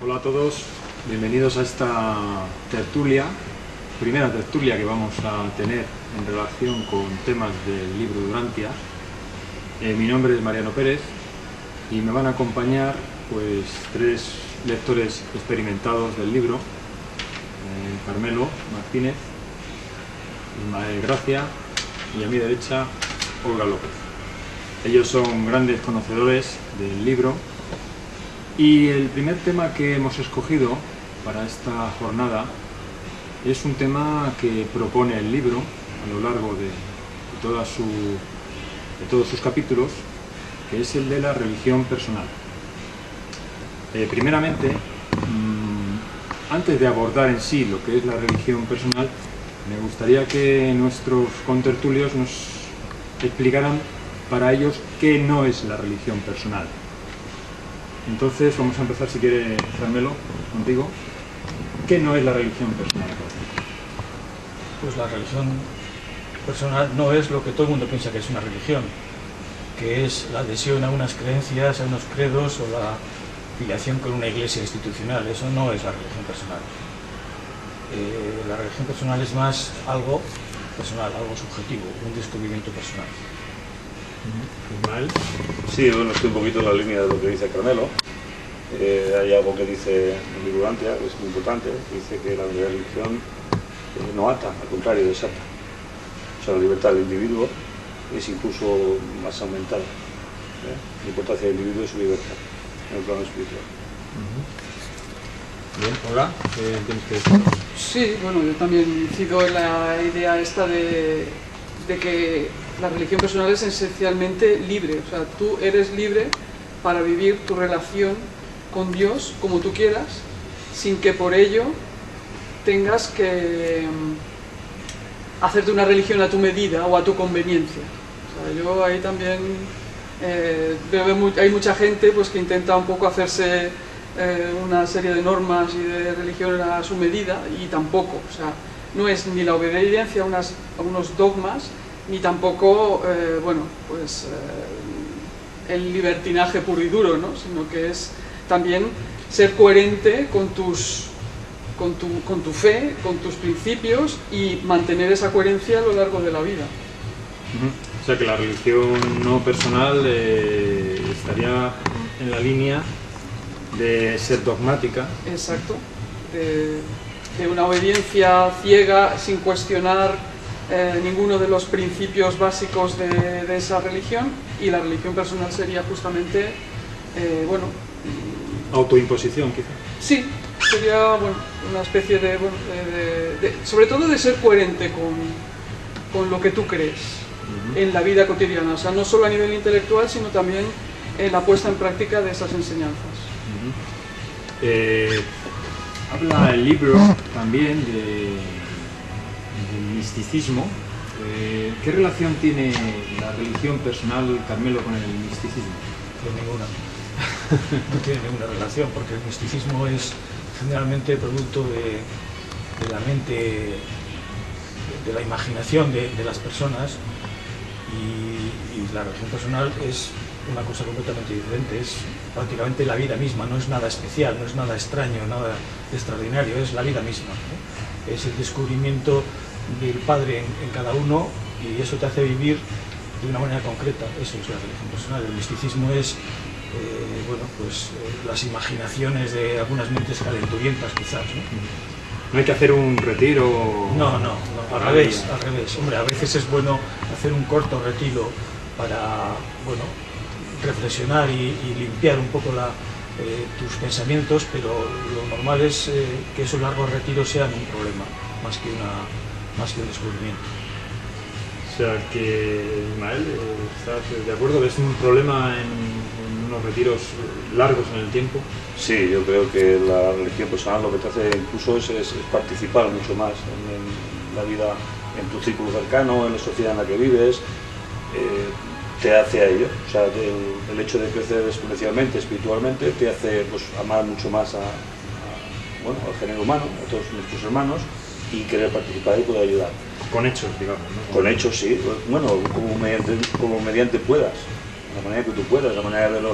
Hola a todos, bienvenidos a esta tertulia, primera tertulia que vamos a tener en relación con temas del libro Durantia. Mi nombre es Mariano Pérez y me van a acompañar pues tres lectores experimentados del libro, Carmelo Martínez, Ismael Gracia y a mi derecha Olga López. Ellos son grandes conocedores del libro y el primer tema que hemos escogido para esta jornada es un tema que propone el libro a lo largo de todos sus capítulos, que es el de la religión personal. Primeramente, antes de abordar en sí lo que es la religión personal, me gustaría que nuestros contertulios nos explicaran para ellos qué no es la religión personal. Entonces vamos a empezar, si quiere, Carmelo, contigo. ¿Qué no es la religión personal? Pues la religión personal no es lo que todo el mundo piensa que es una religión, que es la adhesión a unas creencias, a unos credos o la filiación con una iglesia institucional. Eso no es la religión personal. La religión personal es más algo personal, algo subjetivo, un descubrimiento personal. ¿Mal? Sí, bueno, estoy un poquito en la línea de lo que dice Carmelo. Hay algo que dice el libro Durantia, que es muy importante, que dice que la religión no ata, al contrario, desata. O sea, la libertad del individuo es incluso más aumentada. La importancia del individuo y su libertad en el plano espiritual. Bien, hola, ¿qué tienes que decir? Sí, bueno, yo también incido en la idea esta de que la religión personal es esencialmente libre. O sea, tú eres libre para vivir tu relación con Dios como tú quieras, sin que por ello tengas que hacerte una religión a tu medida o a tu conveniencia. O sea, yo ahí también veo hay mucha gente pues que intenta un poco hacerse una serie de normas y de religión a su medida, y tampoco, o sea, no es ni la obediencia a unos dogmas, ni tampoco, el libertinaje puro y duro, ¿no? Sino que es también ser coherente con tu fe, con tus principios, y mantener esa coherencia a lo largo de la vida. O sea que la religión no personal estaría en la línea de ser dogmática. Exacto, de una obediencia ciega sin cuestionar ninguno de los principios básicos de esa religión, y la religión personal sería justamente, Autoimposición, quizá. Sí, sería una especie de, sobre todo de ser coherente con lo que tú crees en la vida cotidiana, o sea, no solo a nivel intelectual, sino también en la puesta en práctica de esas enseñanzas. Habla el libro también del misticismo. ¿Qué relación tiene la religión personal, Carmelo, con el misticismo? Ninguna. No tiene ninguna relación, porque el misticismo es generalmente producto de la mente, de la imaginación de las personas, y la religión personal es una cosa completamente diferente. Es prácticamente la vida misma, no es nada especial, no es nada extraño, nada extraordinario, es la vida misma, ¿no? Es el descubrimiento del Padre en cada uno, y eso te hace vivir de una manera concreta. Eso es la religión personal. El misticismo es las imaginaciones de algunas mentes calenturientas, quizás, ¿no? ¿No hay que hacer un retiro? No, al revés. Hombre, a veces es bueno hacer un corto retiro para, reflexionar y limpiar un poco tus pensamientos, pero lo normal es que esos largos retiros sean un problema, más que un descubrimiento. O sea que, Ismael, ¿estás de acuerdo? ¿Ves un problema en unos retiros largos en el tiempo? Sí, yo creo que la religión personal lo que te hace incluso es participar mucho más en la vida, en tu círculo cercano, en la sociedad en la que vives. Te hace a ello. O sea, el hecho de crecer exponencialmente, espiritualmente, te hace amar mucho más al género humano, a todos nuestros hermanos, y querer participar y poder ayudar. Con hechos, digamos, ¿no? Con hechos, sí. Como mediante puedas. La manera que tú puedas, la manera de el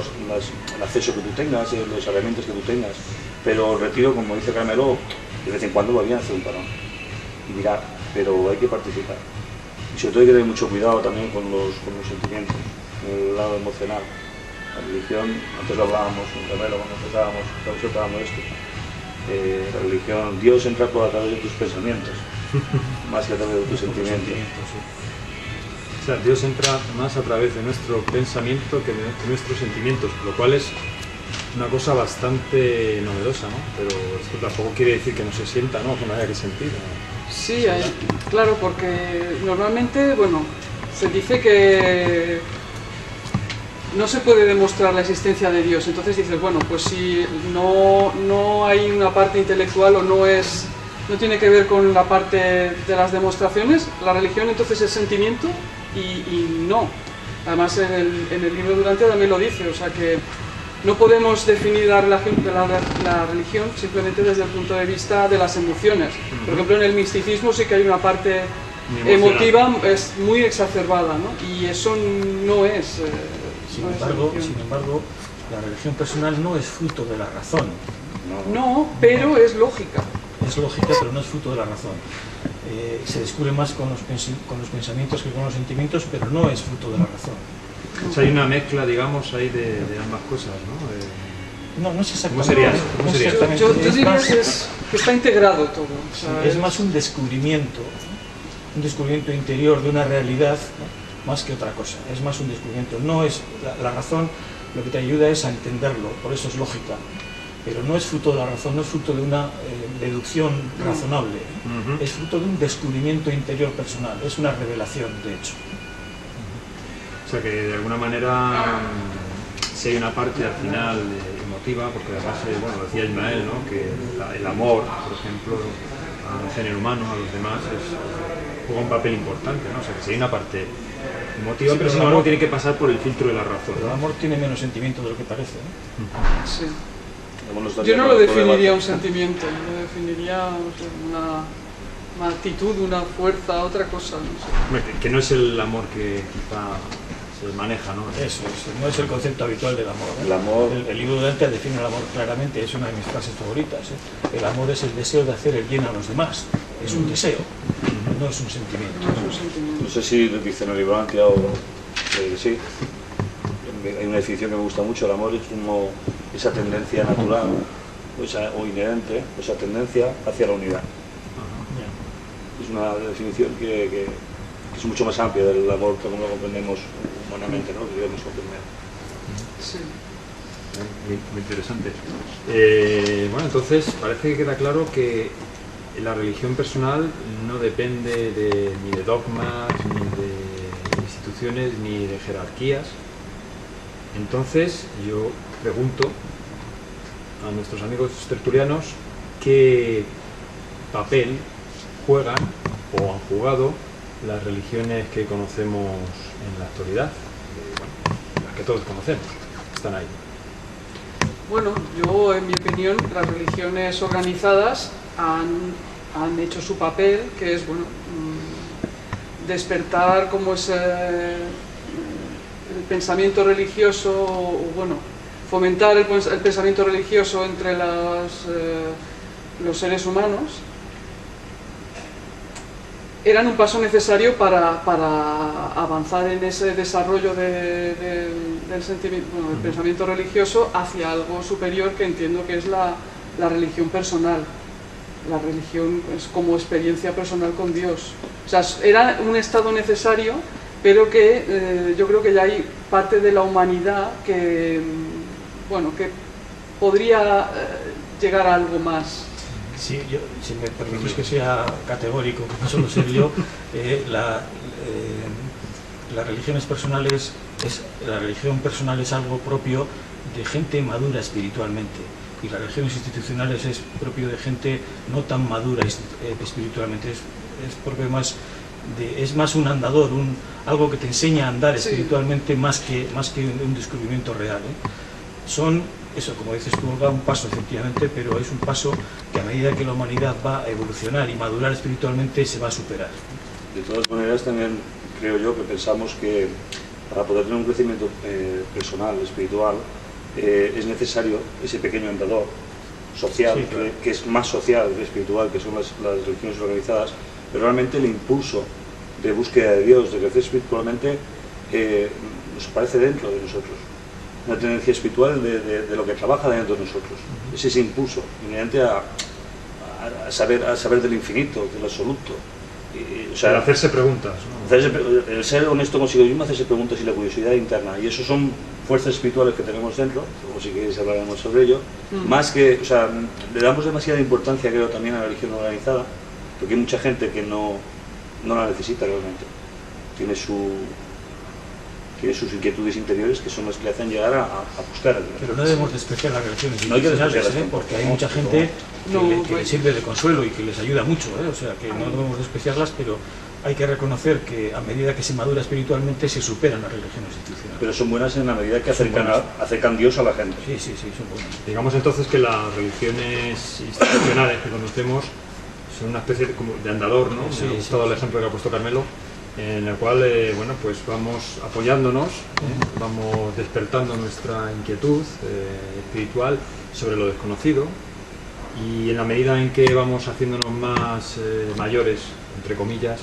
acceso que tú tengas, los herramientas que tú tengas. Pero el retiro, como dice Carmelo, de vez en cuando va bien hacer un parón y mirar, pero hay que participar. Y sobre todo hay que tener mucho cuidado también con los sentimientos, el lado emocional. La religión, antes lo hablábamos en Carmelo cuando empezábamos esto, la religión, Dios entra por a través de tus pensamientos, más que a través de tus sentimientos. O sea, Dios entra más a través de nuestro pensamiento que de nuestros sentimientos, lo cual es una cosa bastante novedosa, ¿no? Pero esto tampoco quiere decir que no se sienta, ¿no? Que no haya que sentir, ¿no? Sí, claro, porque normalmente, bueno, se dice que no se puede demostrar la existencia de Dios. Entonces dices, bueno, pues si no hay una parte intelectual o no tiene que ver con la parte de las demostraciones, la religión entonces es sentimiento y no. Además en el libro Durantia también lo dice, o sea que no podemos definir la religión simplemente desde el punto de vista de las emociones. Por ejemplo, en el misticismo sí que hay una parte emotiva es muy exacerbada, ¿no? Y eso no es... Sin embargo, la religión personal no es fruto de la razón. No, pero es lógica. Es lógica, pero no es fruto de la razón. Se descubre más con los pensamientos que con los sentimientos, pero no es fruto de la razón. O sea, hay una mezcla, digamos, ahí de ambas cosas, ¿no? No es exactamente. ¿Cómo sería? Yo diría que está integrado todo. O sea, es más un descubrimiento interior de una realidad, ¿no? Más que otra cosa. Es más un descubrimiento. No es la razón, lo que te ayuda es a entenderlo, por eso es lógica. Pero no es fruto de la razón, no es fruto de una deducción razonable. Es fruto de un descubrimiento interior personal. Es una revelación, de hecho. O sea que de alguna manera si hay una parte al final emotiva, porque además, bueno, lo decía Ismael, ¿no? Que el amor, por ejemplo, al género humano, a los demás, juega un papel importante, ¿no? O sea que si hay una parte emotiva, sí, pero sin embargo tiene que pasar por el filtro de la razón. El amor tiene menos sentimiento de lo que parece, ¿no? Sí. Yo no lo definiría un sentimiento, lo definiría una actitud, una fuerza, otra cosa. No sé. Que no es el amor que quizá se maneja, ¿no? Eso, no es el concepto habitual del amor, ¿eh? El amor... El libro de Durantia define el amor claramente, es una de mis frases favoritas, ¿eh? El amor es el deseo de hacer el bien a los demás, es un deseo, no es un sentimiento. No sé si dice en el libro de Durantia o... sí. Hay una definición que me gusta mucho, el amor es como esa tendencia natural o inherente, esa tendencia hacia la unidad. Es una definición que es mucho más amplia del amor que como lo comprendemos humanamente, ¿no? Que debemos comprender. Sí. Muy interesante. Bueno, entonces parece que queda claro que la religión personal no depende ni de dogmas, ni de instituciones, ni de jerarquías. Entonces yo pregunto a nuestros amigos tertulianos qué papel juegan o han jugado las religiones que conocemos en la actualidad, bueno, las que todos conocemos, están ahí. Bueno, yo en mi opinión las religiones organizadas han hecho su papel, que es, bueno, despertar como ese... el pensamiento religioso, o bueno, fomentar el pensamiento religioso entre los seres humanos, eran un paso necesario para avanzar en ese desarrollo del pensamiento religioso hacia algo superior, que entiendo que es la religión personal. La religión es como experiencia personal con Dios. O sea, era un estado necesario, pero que yo creo que ya hay parte de la humanidad que, bueno, que podría llegar a algo más. Sí, si me permitís que sea categórico, que no solo ser yo, las religiones personales, la religión personal es algo propio de gente madura espiritualmente, y las religiones institucionales es propio de gente no tan madura espiritualmente, es propio más... es más un andador, algo que te enseña a andar espiritualmente, más que un descubrimiento real, ¿eh? Son, eso, como dices tú, Olga, un paso efectivamente, pero es un paso que a medida que la humanidad va a evolucionar y madurar espiritualmente se va a superar. De todas maneras, también creo yo que pensamos que para poder tener un crecimiento personal, espiritual, es necesario ese pequeño andador social, Sí, claro. que es más social que espiritual, que son las religiones organizadas, pero realmente el impulso de búsqueda de Dios, de crecer espiritualmente, nos aparece dentro de nosotros. Una tendencia espiritual de lo que trabaja dentro de nosotros. Es ese impulso inherente a saber del infinito, del absoluto. O sea, Para hacerse preguntas, ¿no? el ser honesto consigo mismo, hacerse preguntas y la curiosidad interna. Y eso son fuerzas espirituales que tenemos dentro, o si queréis hablaremos sobre ello. Más que, o sea, le damos demasiada importancia, creo, también a la religión organizada, porque hay mucha gente que no la necesita realmente. Tiene sus inquietudes interiores que son las que le hacen llegar a buscar el Dios. Pero no debemos despreciar las religiones No hay que institucionales, despreciarlas, porque hay mucha gente que les sirve de consuelo y que les ayuda mucho, o sea, que no debemos despreciarlas, pero hay que reconocer que a medida que se madura espiritualmente se superan las religiones institucionales. Pero son buenas en la medida que acercan Dios a la gente. Sí, son buenas. Digamos entonces que las religiones institucionales que conocemos son una especie de andador, ¿no? Sí, Me ha gustado el ejemplo que ha puesto Carmelo, en el cual bueno, pues vamos apoyándonos, vamos despertando nuestra inquietud espiritual sobre lo desconocido, y en la medida en que vamos haciéndonos más mayores, entre comillas,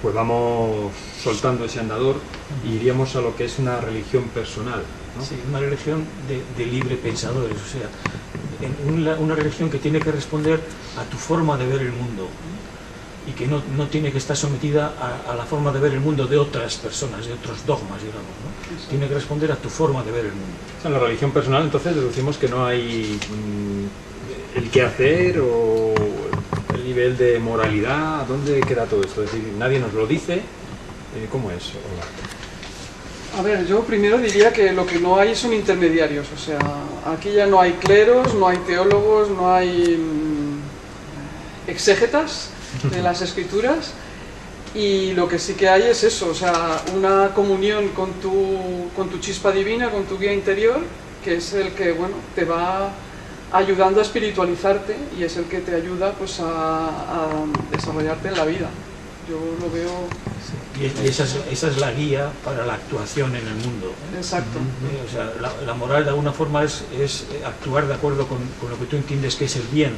pues vamos soltando ese andador y iríamos a lo que es una religión personal, ¿no? Sí, una religión de libre pensadores, o sea, una religión que tiene que responder a tu forma de ver el mundo y que no tiene que estar sometida a la forma de ver el mundo de otras personas, de otros dogmas, digamos, ¿no? Tiene que responder a tu forma de ver el mundo. O sea, en la religión personal entonces deducimos que no hay el qué hacer o el nivel de moralidad. ¿Dónde queda todo esto? Es decir, nadie nos lo dice. ¿Cómo es? A ver, yo primero diría que lo que no hay son intermediarios, o sea, aquí ya no hay cleros, no hay teólogos, no hay exégetas de las escrituras, y lo que sí que hay es eso, o sea, una comunión con tu chispa divina, con tu guía interior, que es el que, bueno, te va ayudando a espiritualizarte y es el que te ayuda, pues, a desarrollarte en la vida. Yo lo veo... Sí. Y esa es la guía para la actuación en el mundo. Exacto. O sea, la moral de alguna forma es actuar de acuerdo con lo que tú entiendes que es el bien.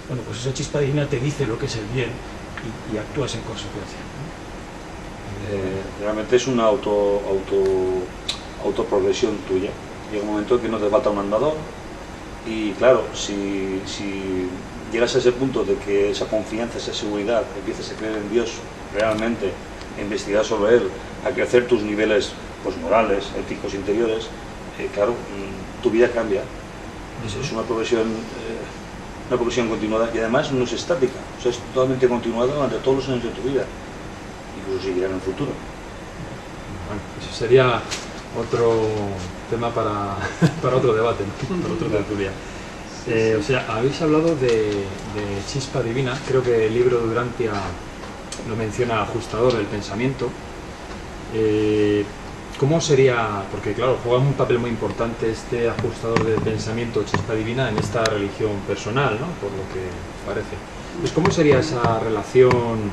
Bueno, pues esa chispa divina te dice lo que es el bien y actúas en consecuencia. Realmente es una autoprogresión tuya. Llega un momento en que no te falta un andador y claro, si llegas a ese punto de que esa confianza, esa seguridad, empiezas a creer en Dios realmente, a investigar sobre Él, a crecer tus niveles, pues, morales, éticos, interiores, claro, tu vida cambia. Es una progresión continuada y además no es estática, o sea, es totalmente continuada durante todos los años de tu vida, incluso seguirá en el futuro. Bueno, eso sería otro tema para otro debate, ¿no? Para otro tertulia. O sea, habéis hablado de chispa divina. Creo que el libro de Durantia lo menciona, ajustador del pensamiento. ¿Cómo sería? Porque claro, juega un papel muy importante este ajustador del pensamiento, chispa divina, en esta religión personal, ¿no? Por lo que parece. Pues, ¿cómo sería esa relación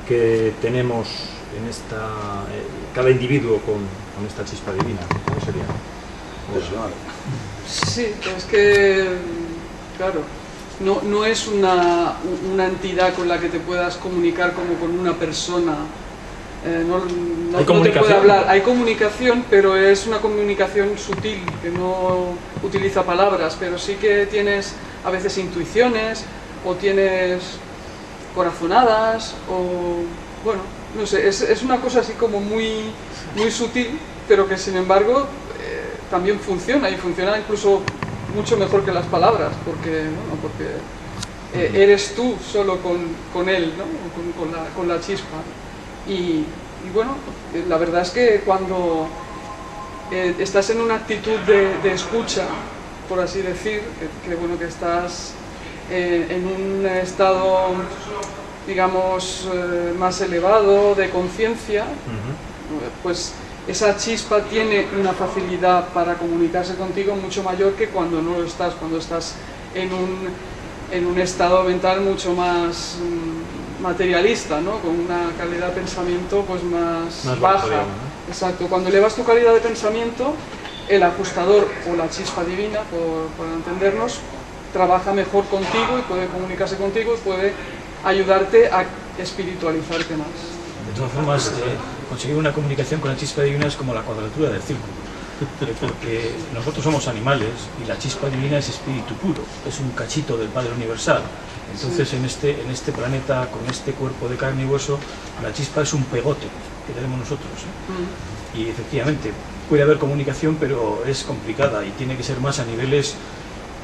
que tenemos en cada individuo con esta chispa divina? ¿Cómo sería? Personal. Sí, es que, claro, no es una entidad con la que te puedas comunicar como con una persona. No te puede hablar. Hay comunicación, pero es una comunicación sutil, que no utiliza palabras, pero sí que tienes a veces intuiciones, o tienes corazonadas, o bueno, no sé, es una cosa así como muy sutil, pero que sin embargo también funciona, y funciona incluso mucho mejor que las palabras, porque eres tú solo con él, ¿no? con la chispa. Y bueno, la verdad es que cuando estás en una actitud de escucha, por así decir, que estás en un estado, digamos, más elevado de conciencia, pues esa chispa tiene una facilidad para comunicarse contigo mucho mayor que cuando no lo estás, cuando estás en un estado mental mucho más materialista, ¿no? Con una calidad de pensamiento pues más baja. digamos, ¿no? Exacto. Cuando elevas tu calidad de pensamiento, el ajustador o la chispa divina, por entendernos, trabaja mejor contigo y puede comunicarse contigo y puede ayudarte a espiritualizarte más. De todas formas, conseguir una comunicación con la chispa divina es como la cuadratura del círculo, porque nosotros somos animales y la chispa divina es espíritu puro, es un cachito del Padre Universal. Entonces, en este planeta, con este cuerpo de carne y hueso, la chispa es un pegote que tenemos nosotros, ¿eh? Y efectivamente, puede haber comunicación, pero es complicada y tiene que ser más a niveles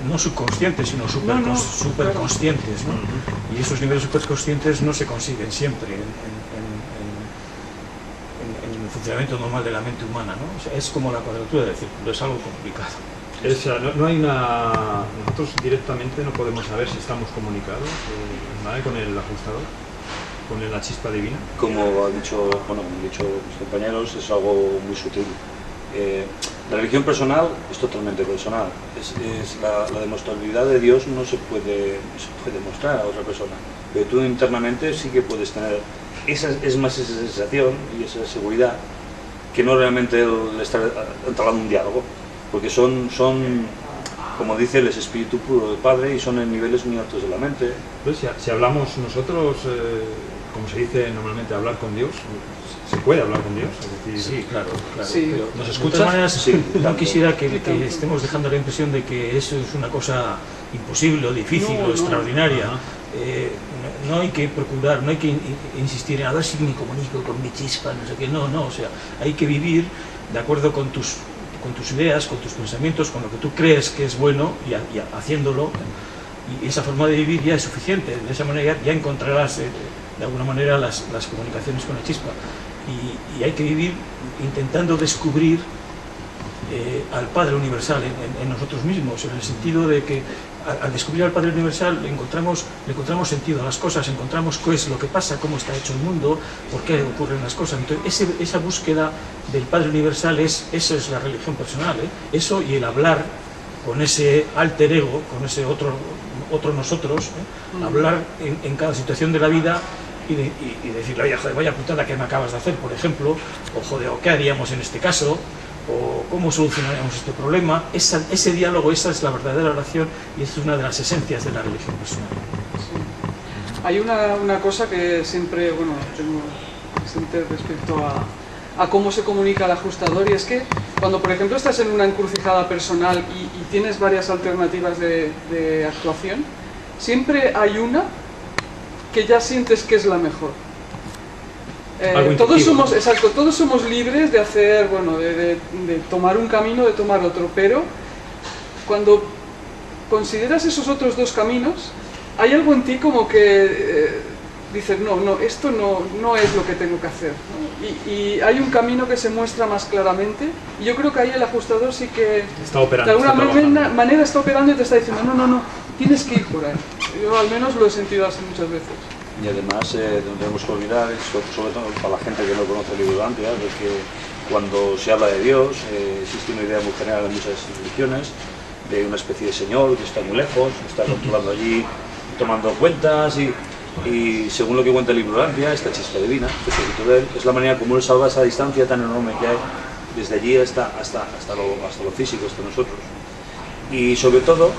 no subconscientes, sino superconscientes, ¿no? Y esos niveles superconscientes no se consiguen siempre en el funcionamiento normal de la mente humana, ¿no? O sea, es como la cuadratura del círculo, es algo complicado. No hay una... Nosotros directamente no podemos saber si estamos comunicados ¿vale? Con el ajustador, con la chispa divina. Como han dicho mis compañeros, es algo muy sutil. La religión personal es totalmente personal. La demostrabilidad de Dios no se puede mostrar a otra persona, pero tú internamente sí que puedes tener es más esa sensación y esa seguridad que no realmente el estar entablando un diálogo, porque son como dice, el espíritu puro del Padre y son en niveles muy altos de la mente. Pues si hablamos nosotros, como se dice normalmente, hablar con Dios, ¿se puede hablar con Dios? Es decir, sí, claro. Sí. Pero ¿nos de escuchas? todas maneras, Sí, no quisiera que estemos dejando la impresión de que eso es una cosa imposible o difícil o extraordinaria. No hay que procurar, no hay que insistir en a ver si me comunico con mi chispa, no sé qué, no, o sea, hay que vivir de acuerdo con tus ideas, con tus pensamientos, con lo que tú crees que es bueno y haciéndolo, y esa forma de vivir ya es suficiente. De esa manera ya encontrarás de alguna manera las comunicaciones con la chispa, y hay que vivir intentando descubrir al Padre Universal en nosotros mismos, en el sentido de que al descubrir al Padre Universal le encontramos sentido a las cosas, encontramos qué es lo que pasa, cómo está hecho el mundo, por qué ocurren las cosas. Entonces esa búsqueda del Padre Universal eso es la religión personal, ¿eh? Eso y el hablar con ese alter ego, con ese otro nosotros, ¿eh? Hablar en cada situación de la vida y decirle, oye, joder, vaya putada que me acabas de hacer, por ejemplo, o joder, ¿o qué haríamos en este caso? O cómo solucionaríamos este problema. Ese diálogo, esa es la verdadera oración, y es una de las esencias de la religión personal. Sí. Hay una cosa que siempre, tengo presente respecto a cómo se comunica el ajustador, y es que cuando, por ejemplo, estás en una encrucijada personal y tienes varias alternativas de actuación, siempre hay una que ya sientes que es la mejor. Todos somos libres de hacer, de tomar un camino, de tomar otro, pero cuando consideras esos otros dos caminos, hay algo en ti como que dices, no, esto no es lo que tengo que hacer, ¿no? Y hay un camino que se muestra más claramente, y yo creo que ahí el ajustador sí que está operando, de alguna manera está operando y te está diciendo, no, tienes que ir por ahí. Yo al menos lo he sentido así muchas veces. Y además no tenemos que olvidar, sobre todo para la gente que no conoce el libro de Durantia, de que cuando se habla de Dios existe una idea muy general en muchas religiones de una especie de señor que está muy lejos, está controlando allí, tomando cuentas, y según lo que cuenta el libro de Durantia, esta chispa divina, que es la manera como él salva esa distancia tan enorme que hay desde allí hasta lo físico, hasta nosotros. Y sobre todo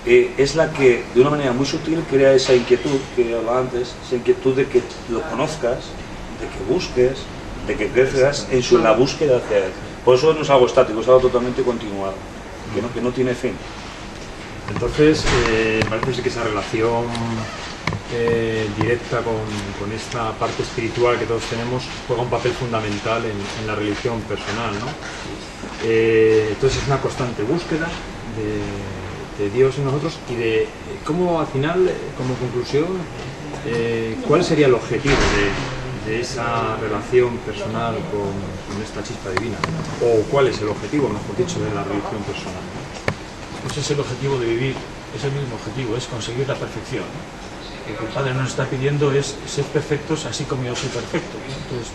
es la que de una manera muy sutil crea esa inquietud que hablaba antes, esa inquietud de que lo conozcas, de que busques, de que crezcas en la búsqueda hacia él. Por eso no es algo estático, es algo totalmente continuado, que no tiene fin. Entonces parece que esa relación directa con esta parte espiritual que todos tenemos juega un papel fundamental en la religión personal, ¿no? Entonces es una constante búsqueda de Dios en nosotros, y de cómo al final, como conclusión, cuál sería el objetivo de esa relación personal con esta chispa divina, o cuál es el objetivo, mejor dicho, de la religión personal. Pues es el objetivo de vivir, es el mismo objetivo, es conseguir la perfección. Lo que el Padre nos está pidiendo es ser perfectos así como yo soy perfecto. Entonces,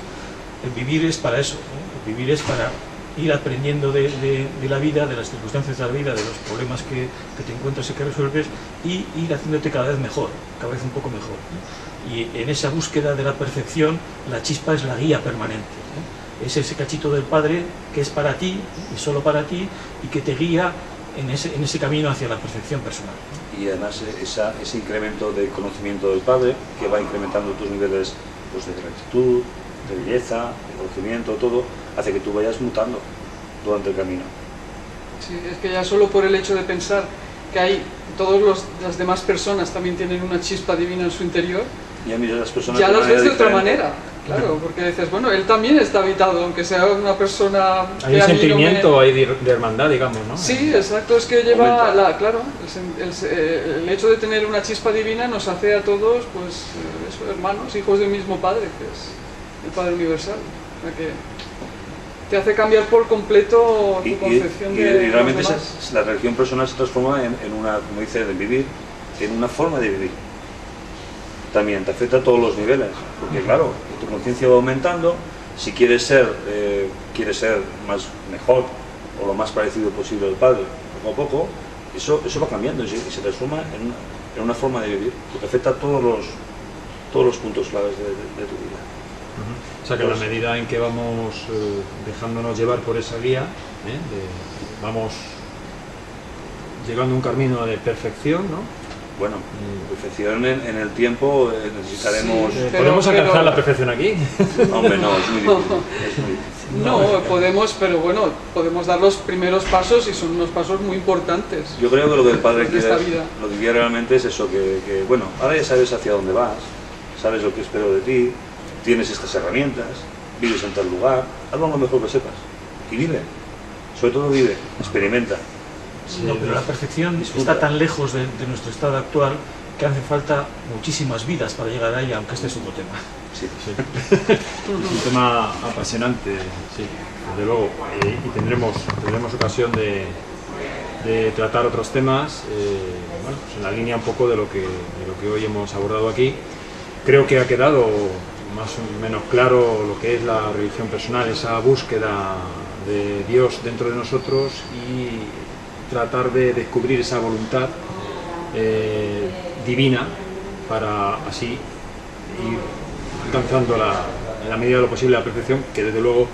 el vivir es para eso, ¿no? El vivir es para ir aprendiendo de la vida, de las circunstancias de la vida, de los problemas que te encuentras y que resuelves, y ir haciéndote cada vez mejor, cada vez un poco mejor, ¿no? Y en esa búsqueda de la perfección, la chispa es la guía permanente, ¿no? Es ese cachito del Padre que es para ti, y solo para ti, y que te guía en ese camino hacia la perfección personal. Y además ese incremento de conocimiento del Padre, que va incrementando tus niveles pues, de gratitud, de belleza, de conocimiento, todo, hace que tú vayas mutando durante el camino. Sí, es que ya solo por el hecho de pensar que hay las demás personas también tienen una chispa divina en su interior, Y a mí las personas ya las ves de otra diferente. manera, claro, porque dices, bueno, él también está habitado, aunque sea una persona Hay que un a mí no sentimiento ahí de hermandad, digamos, ¿no? Sí, exacto, es que lleva, Aumenta. claro, el hecho de tener una chispa divina nos hace a todos, pues, eso, hermanos, hijos del mismo Padre, que es el Padre Universal, o sea que te hace cambiar por completo tu concepción de y realmente los demás. la religión personal se transforma en una, como dice, de vivir, en una forma de vivir. También te afecta a todos los niveles, porque claro, tu conciencia va aumentando. Si quieres ser mejor o lo más parecido posible al Padre, poco a poco, eso va cambiando y se transforma en una forma de vivir, porque afecta a todos los puntos claves de tu vida. O sea que en la medida en que vamos dejándonos llevar por esa guía, vamos llegando a un camino de perfección, ¿no? Bueno, perfección en el tiempo necesitaremos... Sí, ¿Podemos alcanzar pero- la perfección aquí? Hombre, no, es muy difícil. No, podemos, pero bueno, podemos dar los primeros pasos y son unos pasos muy importantes. Yo creo que lo que el Padre De quiere, esta vida. lo que quiere realmente es eso, que bueno, ahora ya sabes hacia dónde vas, sabes lo que espero de ti, tienes estas herramientas, vives en tal lugar, hazlo lo mejor que sepas y vive, sobre todo vive, experimenta. No, pero la perfección Disfruta. está tan lejos de nuestro estado actual que hace falta muchísimas vidas para llegar a ella, aunque este es otro tema. Sí. Sí. Es un tema apasionante, sí, desde luego, y tendremos ocasión de tratar otros temas, bueno, pues en la línea un poco de lo que hoy hemos abordado aquí. Creo que ha quedado más o menos claro lo que es la religión personal, esa búsqueda de Dios dentro de nosotros y tratar de descubrir esa voluntad divina para así ir alcanzando en la medida de lo posible la perfección, que desde luego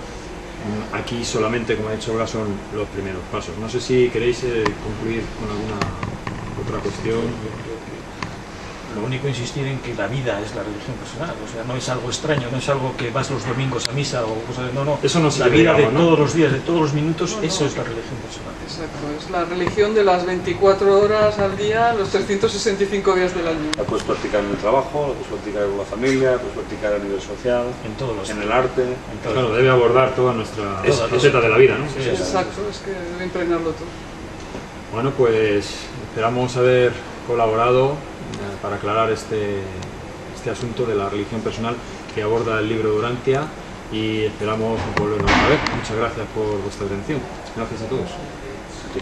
aquí solamente, como ha dicho Olga, son los primeros pasos. No sé si queréis concluir con alguna otra cuestión. Lo único insistir en que la vida es la religión personal, o sea, no es algo extraño, no es algo que vas los domingos a misa o cosas, no. Eso no se la vida digamos, de ¿no? todos los días, de todos los minutos, No, no. eso es la religión personal. Exacto, es la religión de las 24 horas al día, los 365 días del año. La puedes practicar en el trabajo, la puedes practicar con la familia, la puedes practicar a nivel social, En todos los en el arte. en todos Claro, los- debe abordar toda nuestra Todas, faceta de la vida, ¿no? Sí, Exacto, es que debe impregnarlo todo. Bueno, pues esperamos haber colaborado para aclarar este asunto de la religión personal que aborda el libro de Durantia y esperamos volvernos a ver. Muchas gracias por vuestra atención. Gracias a todos. Sí.